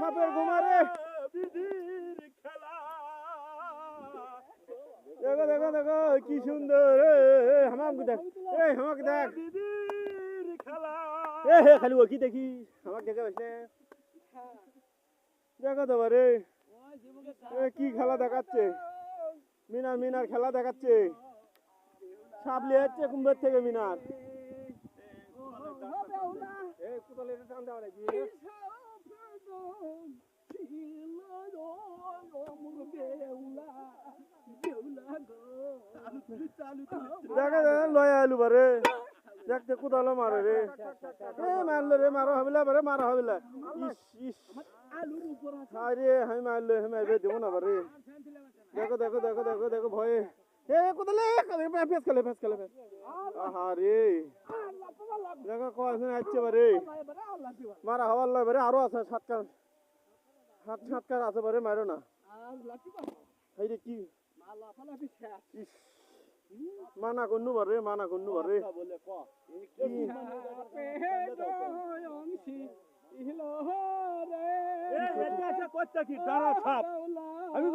সাপের ঘুমারে দেখো দেখো দেখো কি সুন্দর হামাকে দেখ হামাকে দেখ খালি ও কি দেখি আমাকে দেখে বসে দেখো তো রে কি খেলা দেখাচ্ছে মিনার মিনার খেলা দেখাচ্ছে সাপ লিয়ে যাচ্ছে কুম্ভের থেকে মিনার দেখা লয়া আলু বারে দেখতে কোদালো মারে রে মারলো রে মারা হবিলা বারে মারা হবিলা ইস ইস আরে আমি মারলো আমি মারবে দেবো না বারে দেখো দেখো দেখো দেখো দেখো ভয়ে কোদালে ফেস খেলে ফেস খেলে ফেস আহা রে দেখো কয়জন আসছে বারে মারা হওয়ার লয় বারে আরো আছে সাতকার আছে বারে মারো না এই রে কি মানা করনু বারে মানা করনু বারে আমি